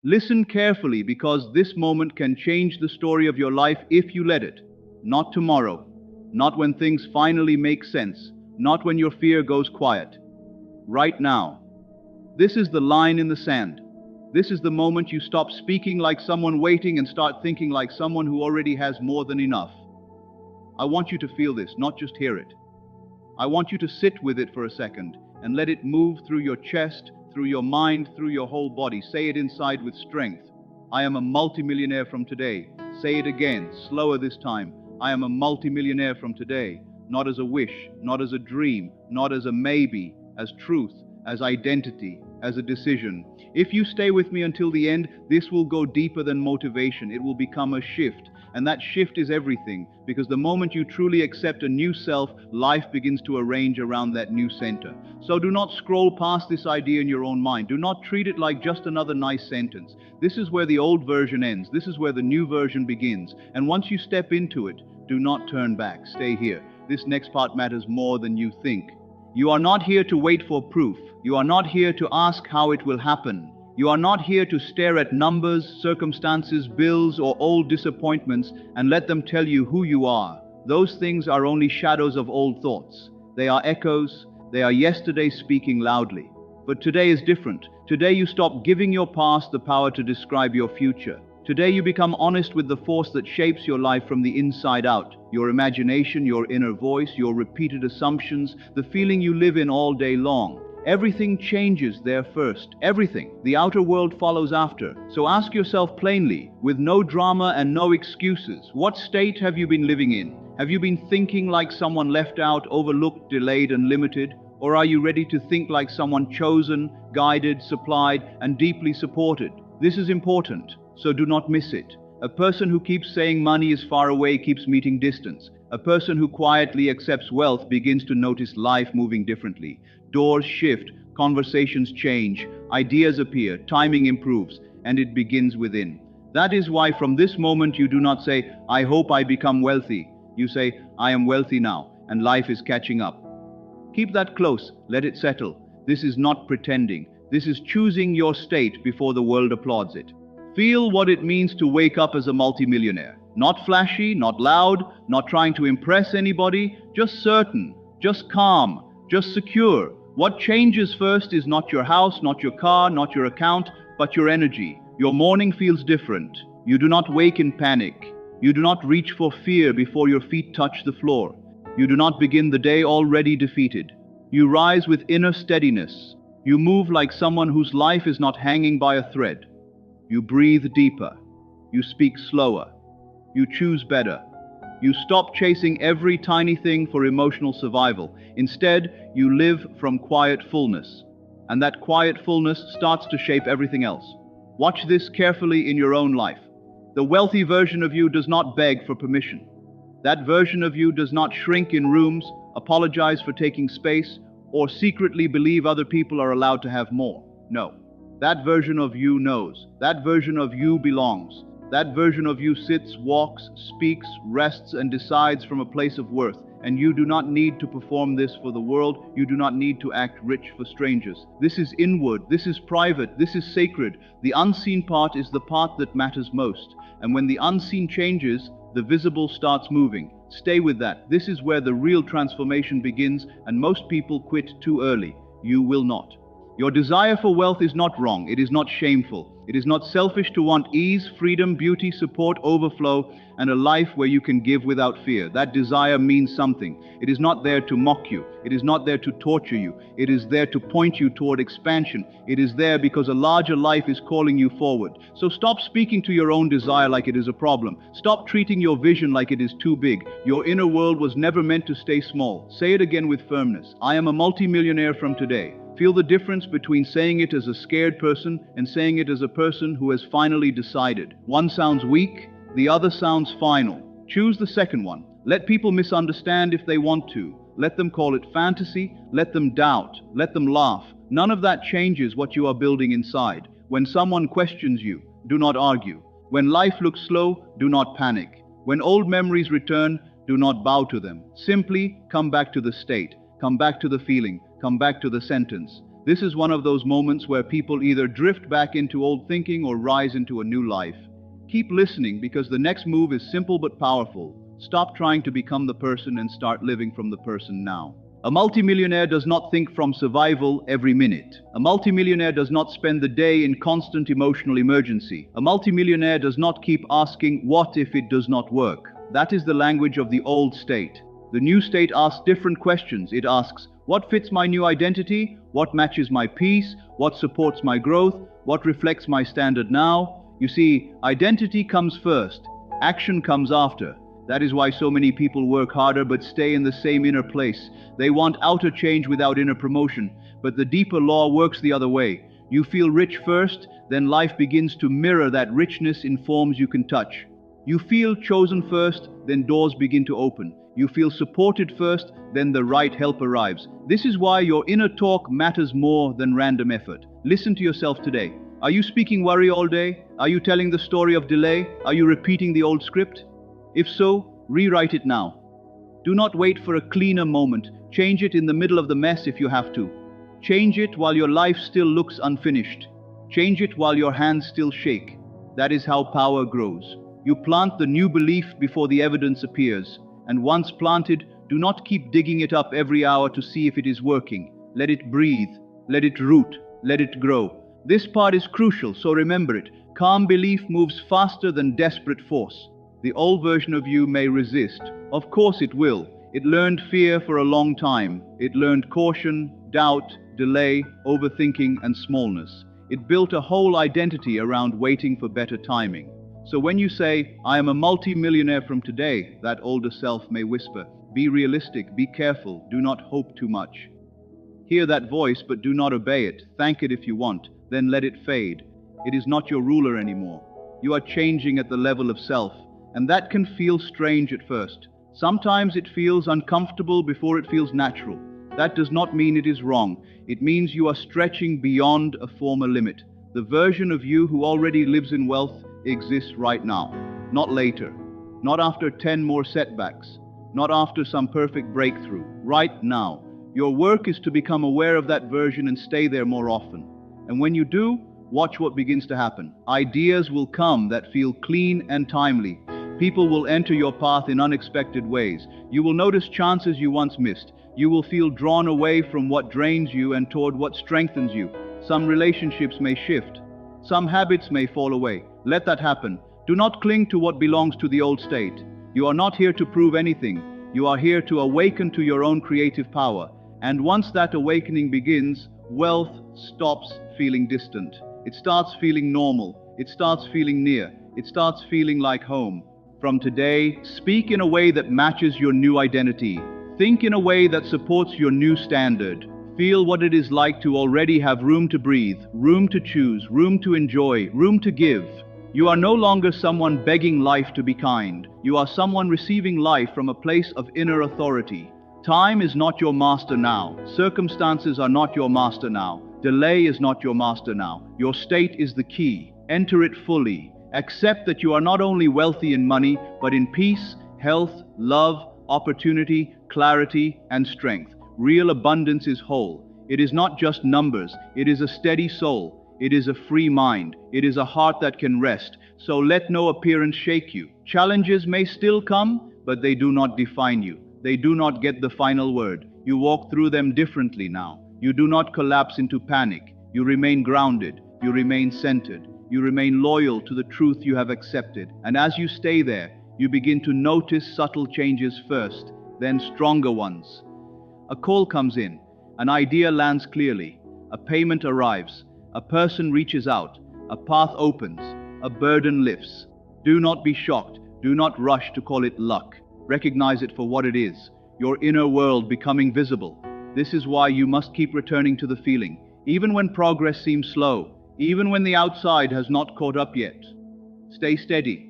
Listen carefully because this moment can change the story of your life if you let it. Not tomorrow, not when things finally make sense, not when your fear goes quiet. Right now. This is the line in the sand. This is the moment you stop speaking like someone waiting and start thinking like someone who already has more than enough. I want you to feel this, not just hear it. I want you to sit with it for a second and let it move through your chest, through your mind, through your whole body. Say it inside with strength. I am a multimillionaire from today. Say it again, slower this time. I am a multimillionaire from today. Not as a wish, not as a dream, not as a maybe, as truth, as identity, as a decision. If you stay with me until the end, this will go deeper than motivation. It will become a shift. And that shift is everything, because the moment you truly accept a new self, life begins to arrange around that new center. So do not scroll past this idea in your own mind. Do not treat it like just another nice sentence. This is where the old version ends. This is where the new version begins. And once you step into it, do not turn back. Stay here. This next part matters more than you think. You are not here to wait for proof. You are not here to ask how it will happen. You are not here to stare at numbers, circumstances, bills, or old disappointments and let them tell you who you are. Those things are only shadows of old thoughts. They are echoes. They are yesterday speaking loudly. But today is different. Today you stop giving your past the power to describe your future. Today you become honest with the force that shapes your life from the inside out. Your imagination, your inner voice, your repeated assumptions, the feeling you live in all day long. Everything changes there first. Everything. The outer world follows after. So ask yourself plainly, with no drama and no excuses, what state have you been living in? Have you been thinking like someone left out, overlooked, delayed, and limited? Or are you ready to think like someone chosen, guided, supplied, and deeply supported? This is important, so do not miss it. A person who keeps saying money is far away keeps meeting distance. A person who quietly accepts wealth begins to notice life moving differently. Doors shift, conversations change, ideas appear, timing improves, and it begins within. That is why from this moment you do not say, I hope I become wealthy. You say, I am wealthy now, and life is catching up. Keep that close, let it settle. This is not pretending. This is choosing your state before the world applauds it. Feel what it means to wake up as a multimillionaire. Not flashy, not loud, not trying to impress anybody, just certain, just calm, just secure. What changes first is not your house, not your car, not your account, but your energy. Your morning feels different. You do not wake in panic. You do not reach for fear before your feet touch the floor. You do not begin the day already defeated. You rise with inner steadiness. You move like someone whose life is not hanging by a thread. You breathe deeper. You speak slower. You choose better. You stop chasing every tiny thing for emotional survival. Instead, you live from quiet fullness. And that quiet fullness starts to shape everything else. Watch this carefully in your own life. The wealthy version of you does not beg for permission. That version of you does not shrink in rooms, apologize for taking space, or secretly believe other people are allowed to have more. No. That version of you knows. That version of you belongs. That version of you sits, walks, speaks, rests, and decides from a place of worth. And you do not need to perform this for the world. You do not need to act rich for strangers. This is inward. This is private. This is sacred. The unseen part is the part that matters most. And when the unseen changes, the visible starts moving. Stay with that. This is where the real transformation begins, and most people quit too early. You will not. Your desire for wealth is not wrong. It is not shameful. It is not selfish to want ease, freedom, beauty, support, overflow, and a life where you can give without fear. That desire means something. It is not there to mock you. It is not there to torture you. It is there to point you toward expansion. It is there because a larger life is calling you forward. So stop speaking to your own desire like it is a problem. Stop treating your vision like it is too big. Your inner world was never meant to stay small. Say it again with firmness. I am a multimillionaire from today. Feel the difference between saying it as a scared person and saying it as a person who has finally decided. One sounds weak, the other sounds final. Choose the second one. Let people misunderstand if they want to. Let them call it fantasy. Let them doubt. Let them laugh. None of that changes what you are building inside. When someone questions you, do not argue. When life looks slow, do not panic. When old memories return, do not bow to them. Simply come back to the state. Come back to the feeling. Come back to the sentence. This is one of those moments where people either drift back into old thinking or rise into a new life. Keep listening because the next move is simple but powerful. Stop trying to become the person and start living from the person now. A multimillionaire does not think from survival every minute. A multimillionaire does not spend the day in constant emotional emergency. A multimillionaire does not keep asking, what if it does not work? That is the language of the old state. The new state asks different questions. It asks, what fits my new identity? What matches my peace? What supports my growth? What reflects my standard now? You see, identity comes first. Action comes after. That is why so many people work harder but stay in the same inner place. They want outer change without inner promotion, but the deeper law works the other way. You feel rich first, then life begins to mirror that richness in forms you can touch. You feel chosen first, then doors begin to open. You feel supported first, then the right help arrives. This is why your inner talk matters more than random effort. Listen to yourself today. Are you speaking worry all day? Are you telling the story of delay? Are you repeating the old script? If so, rewrite it now. Do not wait for a cleaner moment. Change it in the middle of the mess if you have to. Change it while your life still looks unfinished. Change it while your hands still shake. That is how power grows. You plant the new belief before the evidence appears. And once planted, do not keep digging it up every hour to see if it is working. Let it breathe. Let it root. Let it grow. This part is crucial, so remember it. Calm belief moves faster than desperate force. The old version of you may resist. Of course it will. It learned fear for a long time. It learned caution, doubt, delay, overthinking, and smallness. It built a whole identity around waiting for better timing. So when you say, I am a multi-millionaire from today, that older self may whisper, be realistic, be careful, do not hope too much. Hear that voice, but do not obey it. Thank it if you want, then let it fade. It is not your ruler anymore. You are changing at the level of self. And that can feel strange at first. Sometimes it feels uncomfortable before it feels natural. That does not mean it is wrong. It means you are stretching beyond a former limit. The version of you who already lives in wealth exists right now, not later, not after 10 more setbacks, not after some perfect breakthrough. Right now. Your work is to become aware of that version and stay there more often. And when you do, watch what begins to happen. Ideas will come that feel clean and timely. People will enter your path in unexpected ways. You will notice chances you once missed. You will feel drawn away from what drains you and toward what strengthens you. Some relationships may shift. Some habits may fall away. Let that happen. Do not cling to what belongs to the old state. You are not here to prove anything. You are here to awaken to your own creative power. And once that awakening begins, wealth stops feeling distant. It starts feeling normal. It starts feeling near. It starts feeling like home. From today, speak in a way that matches your new identity. Think in a way that supports your new standard. Feel what it is like to already have room to breathe, room to choose, room to enjoy, room to give. You are no longer someone begging life to be kind. You are someone receiving life from a place of inner authority. Time is not your master now. Circumstances are not your master now. Delay is not your master now. Your state is the key. Enter it fully. Accept that you are not only wealthy in money, but in peace, health, love, opportunity, clarity, and strength. Real abundance is whole. It is not just numbers. It is a steady soul. It is a free mind. It is a heart that can rest. So let no appearance shake you. Challenges may still come, but they do not define you. They do not get the final word. You walk through them differently now. You do not collapse into panic. You remain grounded. You remain centered. You remain loyal to the truth you have accepted. And as you stay there, you begin to notice subtle changes first, then stronger ones. A call comes in. An idea lands clearly. A payment arrives. A person reaches out. A path opens. A burden lifts. Do not be shocked. Do not rush to call it luck. Recognize it for what it is. Your inner world becoming visible. This is why you must keep returning to the feeling, even when progress seems slow. Even when the outside has not caught up yet. Stay steady.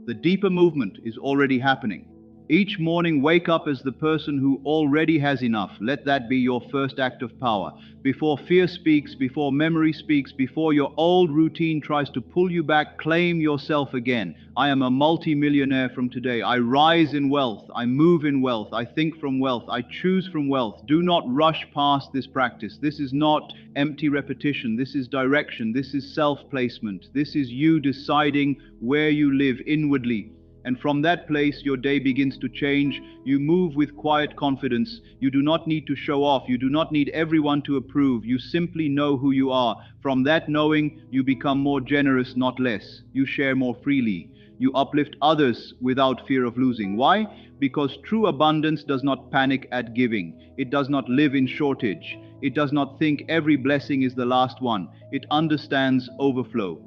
The deeper movement is already happening. Each morning, wake up as the person who already has enough. Let that be your first act of power. Before fear speaks, before memory speaks, before your old routine tries to pull you back, claim yourself again. I am a multi-millionaire from today. I rise in wealth. I move in wealth. I think from wealth. I choose from wealth. Do not rush past this practice. This is not empty repetition. This is direction. This is self-placement. This is you deciding where you live inwardly. And from that place, your day begins to change. You move with quiet confidence. You do not need to show off. You do not need everyone to approve. You simply know who you are. From that knowing, you become more generous, not less. You share more freely. You uplift others without fear of losing. Why? Because true abundance does not panic at giving. It does not live in shortage. It does not think every blessing is the last one. It understands overflow.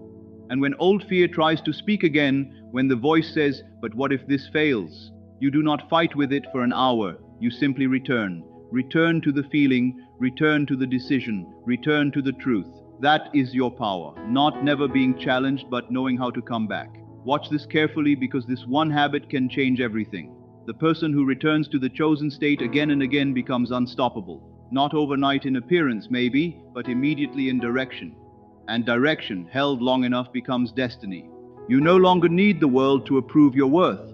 And when old fear tries to speak again, when the voice says, "But what if this fails?" you do not fight with it for an hour. You simply return. Return to the feeling, return to the decision, return to the truth. That is your power. Not never being challenged, but knowing how to come back. Watch this carefully, because this one habit can change everything. The person who returns to the chosen state again and again becomes unstoppable. Not overnight in appearance, maybe, but immediately in direction. And direction, held long enough, becomes destiny. You no longer need the world to approve your worth.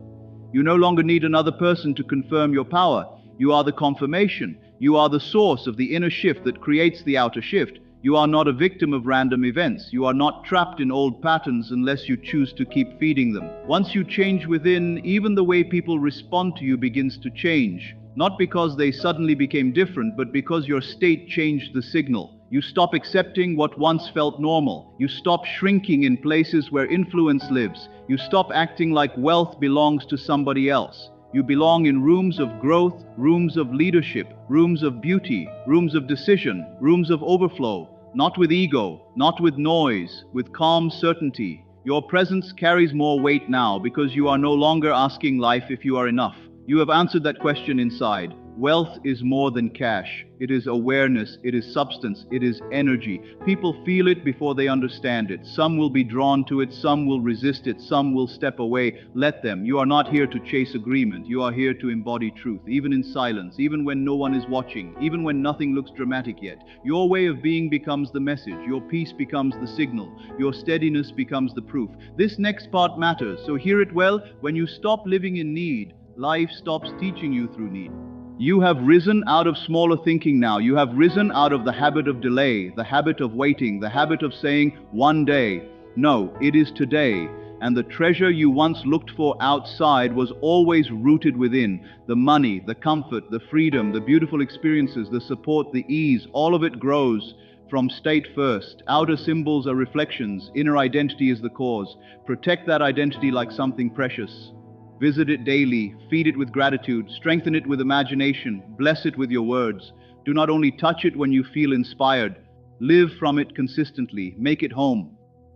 You no longer need another person to confirm your power. You are the confirmation. You are the source of the inner shift that creates the outer shift. You are not a victim of random events. You are not trapped in old patterns unless you choose to keep feeding them. Once you change within, even the way people respond to you begins to change. Not because they suddenly became different, but because your state changed the signal. You stop accepting what once felt normal. You stop shrinking in places where influence lives. You stop acting like wealth belongs to somebody else. You belong in rooms of growth, rooms of leadership, rooms of beauty, rooms of decision, rooms of overflow. Not with ego, not with noise, with calm certainty. Your presence carries more weight now because you are no longer asking life if you are enough. You have answered that question inside. Wealth is more than cash. It is awareness, it is substance, it is energy. People feel it before they understand it. Some will be drawn to it, some will resist it, some will step away. Let them. You are not here to chase agreement. You are here to embody truth, even in silence, even when no one is watching, even when nothing looks dramatic yet. Your way of being becomes the message. Your peace becomes the signal. Your steadiness becomes the proof. This next part matters, so hear it well. When you stop living in need, life stops teaching you through need. You have risen out of smaller thinking now. You have risen out of the habit of delay, the habit of waiting, the habit of saying, one day. No, it is today. And the treasure you once looked for outside was always rooted within. The money, the comfort, the freedom, the beautiful experiences, the support, the ease, all of it grows from state first. Outer symbols are reflections. Inner identity is the cause. Protect that identity like something precious. Visit it daily, feed it with gratitude, strengthen it with imagination, bless it with your words. Do not only touch it when you feel inspired, live from it consistently, make it home.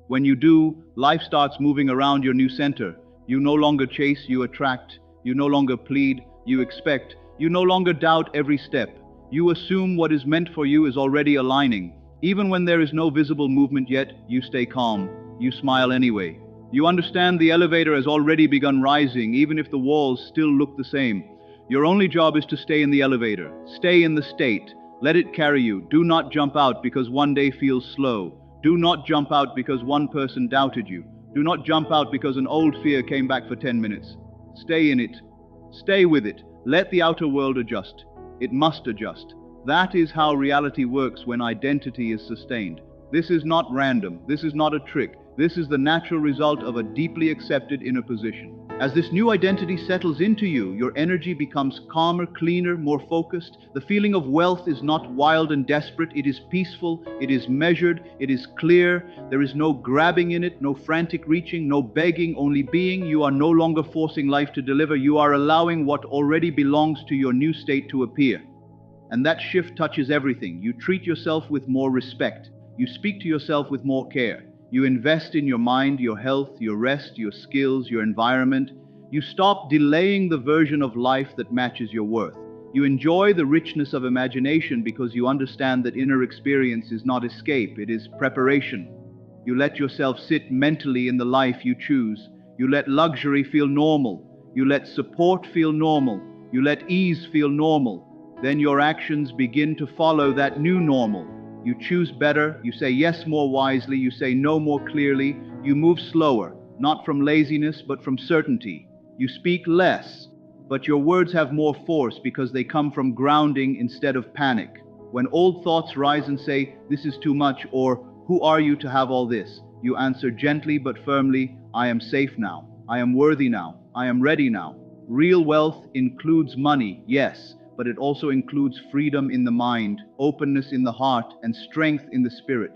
When you do, life starts moving around your new center. You no longer chase, you attract. You no longer plead, you expect. You no longer doubt every step. You assume what is meant for you is already aligning. Even when there is no visible movement yet, you stay calm. You smile anyway. You understand the elevator has already begun rising, even if the walls still look the same. Your only job is to stay in the elevator. Stay in the state. Let it carry you. Do not jump out because one day feels slow. Do not jump out because one person doubted you. Do not jump out because an old fear came back for 10 minutes. Stay in it. Stay with it. Let the outer world adjust. It must adjust. That is how reality works when identity is sustained. This is not random. This is not a trick. This is the natural result of a deeply accepted inner position. As this new identity settles into you, your energy becomes calmer, cleaner, more focused. The feeling of wealth is not wild and desperate. It is peaceful, it is measured, it is clear. There is no grabbing in it, no frantic reaching, no begging, only being. You are no longer forcing life to deliver. You are allowing what already belongs to your new state to appear. And that shift touches everything. You treat yourself with more respect. You speak to yourself with more care. You invest in your mind, your health, your rest, your skills, your environment. You stop delaying the version of life that matches your worth. You enjoy the richness of imagination because you understand that inner experience is not escape, it is preparation. You let yourself sit mentally in the life you choose. You let luxury feel normal. You let support feel normal. You let ease feel normal. Then your actions begin to follow that new normal. You choose better, you say yes more wisely, you say no more clearly, you move slower, not from laziness but from certainty. You speak less, but your words have more force because they come from grounding instead of panic. When old thoughts rise and say, "This is too much," or "Who are you to have all this?" you answer gently but firmly, "I am safe now. I am worthy now. I am ready now." Real wealth includes money, yes, but it also includes freedom in the mind, openness in the heart, and strength in the spirit.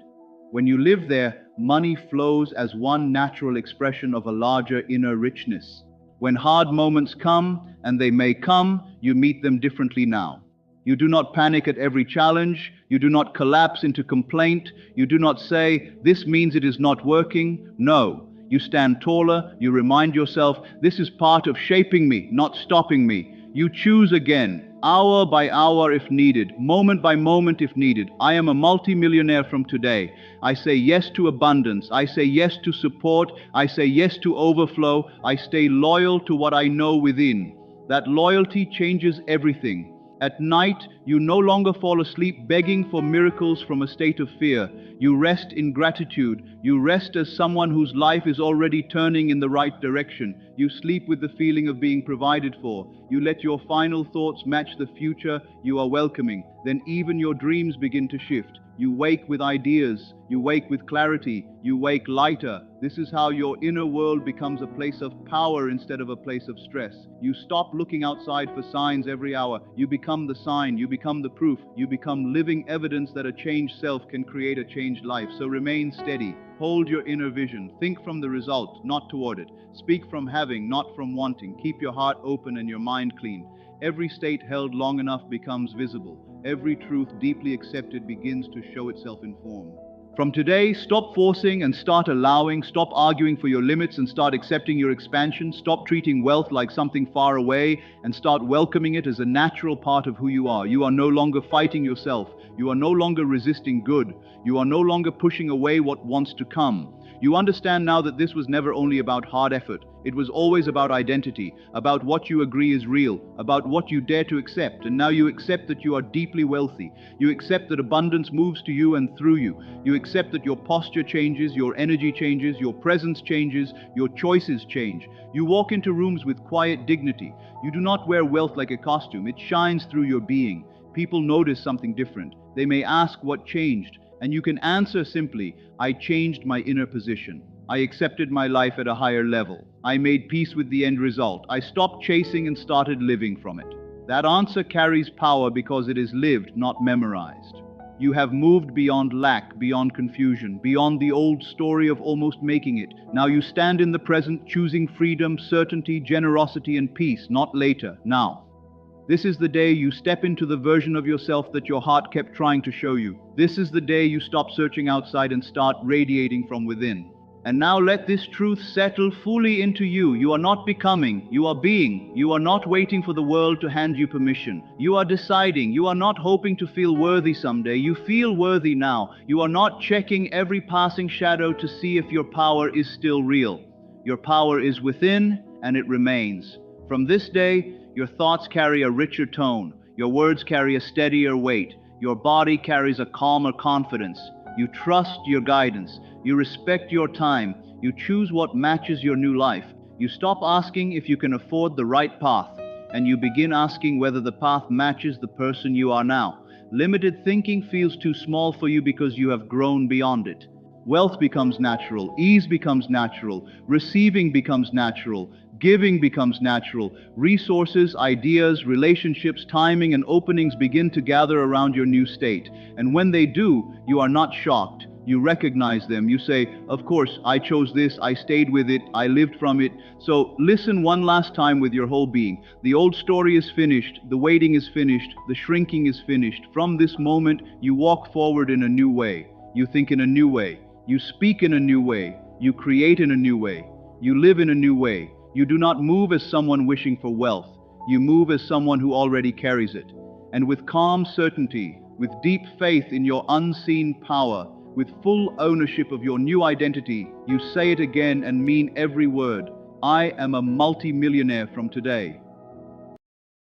When you live there, money flows as one natural expression of a larger inner richness. When hard moments come, and they may come, you meet them differently now. You do not panic at every challenge. You do not collapse into complaint. You do not say, "This means it is not working." No. You stand taller. You remind yourself, "This is part of shaping me, not stopping me." You choose again, hour by hour if needed, moment by moment if needed. I am a multimillionaire from today. I say yes to abundance. I say yes to support. I say yes to overflow. I stay loyal to what I know within. That loyalty changes everything. At night, you no longer fall asleep begging for miracles from a state of fear. You rest in gratitude. You rest as someone whose life is already turning in the right direction. You sleep with the feeling of being provided for. You let your final thoughts match the future you are welcoming. Then even your dreams begin to shift. You wake with ideas. You wake with clarity. You wake lighter. This is how your inner world becomes a place of power instead of a place of stress. You stop looking outside for signs every hour. You become the sign. You become the proof. You become living evidence that a changed self can create a changed life. So remain steady. Hold your inner vision. Think from the result, not toward it. Speak from having, not from wanting. Keep your heart open and your mind clean. Every state held long enough becomes visible. Every truth deeply accepted begins to show itself in form. From today, stop forcing and start allowing. Stop arguing for your limits and start accepting your expansion. Stop treating wealth like something far away and start welcoming it as a natural part of who you are. You are no longer fighting yourself. You are no longer resisting good. You are no longer pushing away what wants to come. You understand now that this was never only about hard effort. It was always about identity, about what you agree is real, about what you dare to accept. And now you accept that you are deeply wealthy. You accept that abundance moves to you and through you. You accept that your posture changes, your energy changes, your presence changes, your choices change. You walk into rooms with quiet dignity. You do not wear wealth like a costume. It shines through your being. People notice something different. They may ask what changed. And you can answer simply, "I changed my inner position. I accepted my life at a higher level. I made peace with the end result. I stopped chasing and started living from it." That answer carries power because it is lived, not memorized. You have moved beyond lack, beyond confusion, beyond the old story of almost making it. Now you stand in the present, choosing freedom, certainty, generosity, and peace, not later, now. This is the day you step into the version of yourself that your heart kept trying to show you. This is the day you stop searching outside and start radiating from within. And now let this truth settle fully into you. You are not becoming, you are being. You are not waiting for the world to hand you permission. You are deciding. You are not hoping to feel worthy someday. You feel worthy now. You are not checking every passing shadow to see if your power is still real. Your power is within, and it remains. From this day, your thoughts carry a richer tone. Your words carry a steadier weight. Your body carries a calmer confidence. You trust your guidance. You respect your time. You choose what matches your new life. You stop asking if you can afford the right path, and you begin asking whether the path matches the person you are now. Limited thinking feels too small for you because you have grown beyond it. Wealth becomes natural, ease becomes natural, receiving becomes natural, giving becomes natural. Resources, ideas, relationships, timing, and openings begin to gather around your new state. And when they do, you are not shocked. You recognize them. You say, "Of course, I chose this, I stayed with it, I lived from it." So listen one last time with your whole being. The old story is finished, the waiting is finished, the shrinking is finished. From this moment, you walk forward in a new way. You think in a new way. You speak in a new way. You create in a new way. You live in a new way. You do not move as someone wishing for wealth. You move as someone who already carries it. And with calm certainty, with deep faith in your unseen power, with full ownership of your new identity, you say it again and mean every word. I am a multi-millionaire from today.